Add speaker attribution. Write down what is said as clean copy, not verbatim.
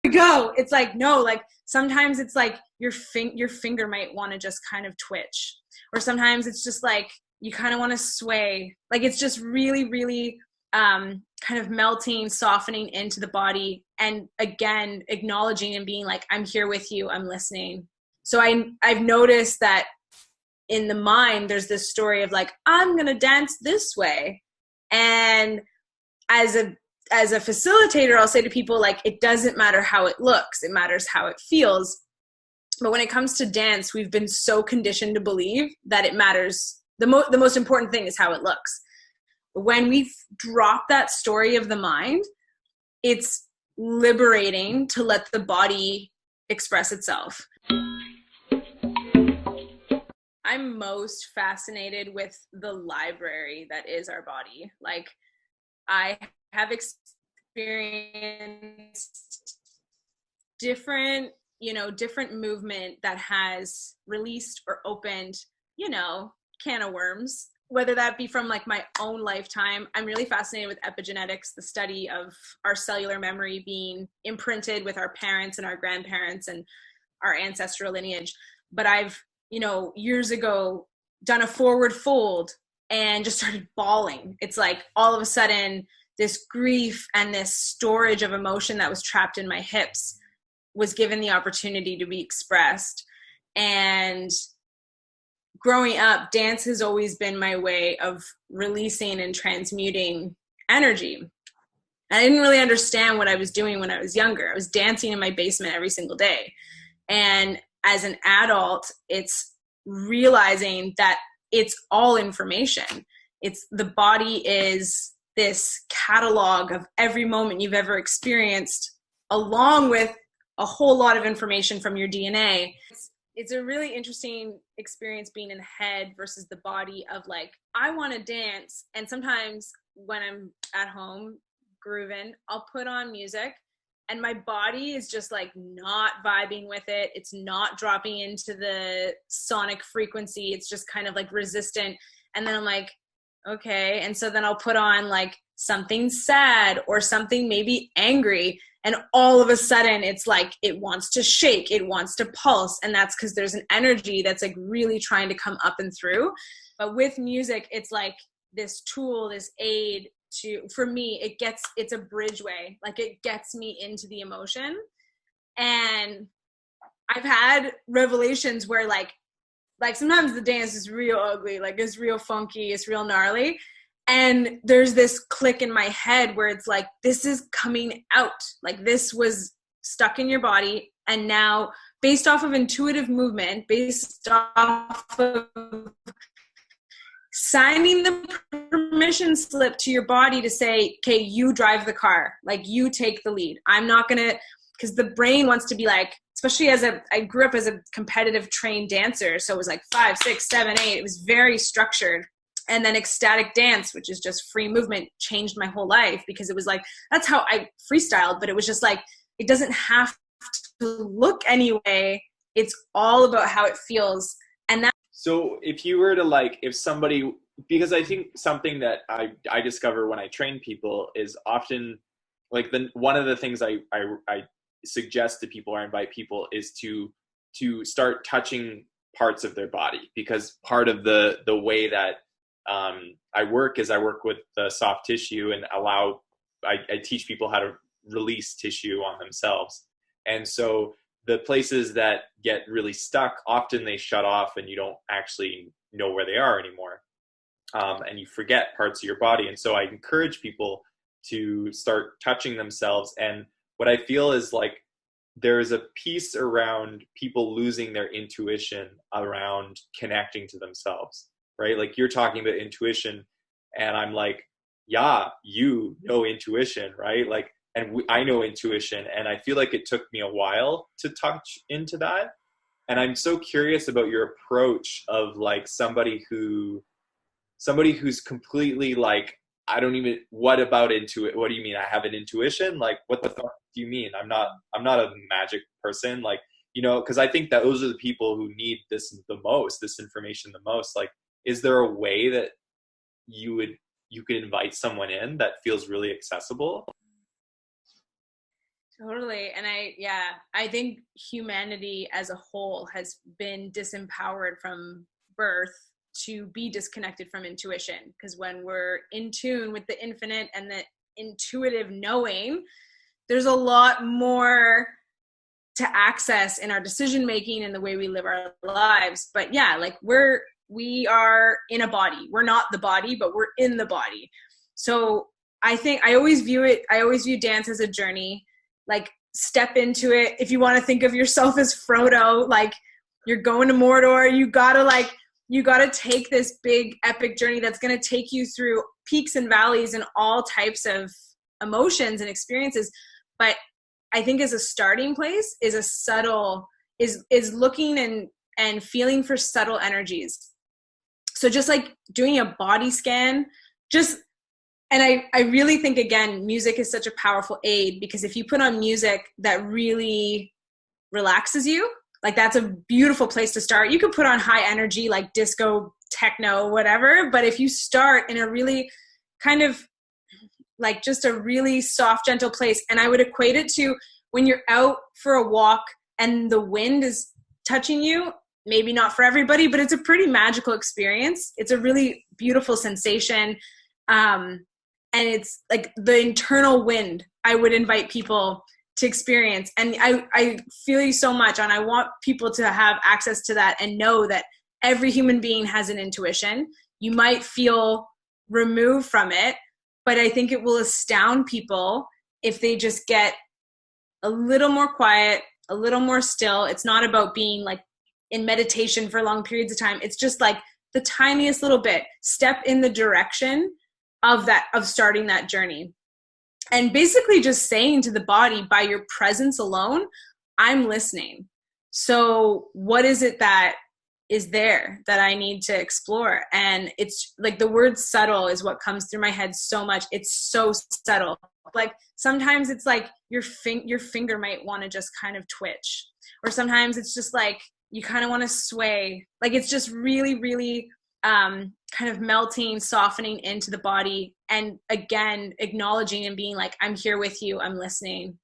Speaker 1: go. It's like, no, like sometimes it's like your finger might want to just kind of twitch, or sometimes it's just like you kind of want to sway. Like it's just really, really kind of melting, softening into the body, and again acknowledging and being like, I'm here with you, I'm listening. So I've noticed that in the mind there's this story of like, I'm gonna dance this way, and as a facilitator, I'll say to people, like, it doesn't matter how it looks, it matters how it feels. But when it comes to dance, we've been so conditioned to believe that it matters. The most important thing is how it looks. When we drop that story of the mind, it's liberating to let the body express itself. I'm most fascinated with the library that is our body. Like, I have experienced different movement that has released or opened, can of worms, whether that be from like my own lifetime. I'm really fascinated with epigenetics, the study of our cellular memory being imprinted with our parents and our grandparents and our ancestral lineage. But I've, years ago done a forward fold and just started bawling. It's like all of a sudden this grief and this storage of emotion that was trapped in my hips was given the opportunity to be expressed. And growing up, dance has always been my way of releasing and transmuting energy. I didn't really understand what I was doing when I was younger. I was dancing in my basement every single day. And as an adult, it's realizing that it's all information. The body is this catalog of every moment you've ever experienced, along with a whole lot of information from your DNA. It's a really interesting experience being in the head versus the body of like, I want to dance. And sometimes when I'm at home grooving, I'll put on music and my body is just like not vibing with it. It's not dropping into the sonic frequency. It's just kind of like resistant. And then I'm like, okay. And so then I'll put on like something sad or something maybe angry. And all of a sudden it's like, it wants to shake, it wants to pulse. And that's because there's an energy that's like really trying to come up and through. But with music, it's like this tool, this aid for me, it's a bridgeway. Like it gets me into the emotion. And I've had revelations where like sometimes the dance is real ugly, like it's real funky, it's real gnarly. And there's this click in my head where it's like, this is coming out. Like this was stuck in your body. And now based off of intuitive movement, based off of signing the permission slip to your body to say, okay, you drive the car, like you take the lead. I'm not going to, because the brain wants to be like, especially I grew up as a competitive trained dancer. So it was like 5, 6, 7, 8. It was very structured. And then ecstatic dance, which is just free movement, changed my whole life because it was like, that's how I freestyled. But it was just like, it doesn't have to look anyway. It's all about how it feels. And that.
Speaker 2: So if you were to like, if somebody, because I think something that I discover when I train people is often like one of the things I suggest to people or invite people is to start touching parts of their body, because part of the way that I work with the soft tissue and I teach people how to release tissue on themselves. And so the places that get really stuck, often they shut off and you don't actually know where they are anymore. And you forget parts of your body. And so I encourage people to start touching themselves. And what I feel is like, there's a piece around people losing their intuition around connecting to themselves, right? Like you're talking about intuition and I'm like, yeah, you know intuition, right? Like, and I know intuition, and I feel like it took me a while to touch into that. And I'm so curious about your approach of like somebody who's completely like, I don't even, what about intuit? What do you mean? I have an intuition? Like, what the fuck do you mean? I'm not a magic person. Like, cause I think that those are the people who need this information the most. Like, is there a way that you could invite someone in that feels really accessible?
Speaker 1: Totally. And I think humanity as a whole has been disempowered from birth to be disconnected from intuition. Because when we're in tune with the infinite and the intuitive knowing, there's a lot more to access in our decision making and the way we live our lives. But yeah, like we are in a body. We're not the body, but we're in the body. So I think I always view dance as a journey. Like, step into it. If you want to think of yourself as Frodo, like, you're going to Mordor, you gotta take this big epic journey that's going to take you through peaks and valleys and all types of emotions and experiences. But I think as a starting place is a subtle, is looking and feeling for subtle energies. So just like doing a body scan, and I really think, again, music is such a powerful aid, because if you put on music that really relaxes you, like, that's a beautiful place to start. You could put on high energy, like disco, techno, whatever. But if you start in a really kind of like just a really soft, gentle place, and I would equate it to when you're out for a walk and the wind is touching you, maybe not for everybody, but it's a pretty magical experience. It's a really beautiful sensation. And it's like the internal wind I would invite people to experience. And I feel you so much, and I want people to have access to that and know that every human being has an intuition. You might feel removed from it, but I think it will astound people if they just get a little more quiet, a little more still. It's not about being like in meditation for long periods of time. It's just like the tiniest little bit. Step in the direction of starting that journey. And basically just saying to the body, by your presence alone, I'm listening. So what is it that is there that I need to explore? And it's like the word subtle is what comes through my head so much. It's so subtle. Like sometimes it's like your finger might want to just kind of twitch, or sometimes it's just like you kind of want to sway. Like it's just really, really kind of melting, softening into the body. And again, acknowledging and being like, I'm here with you, I'm listening.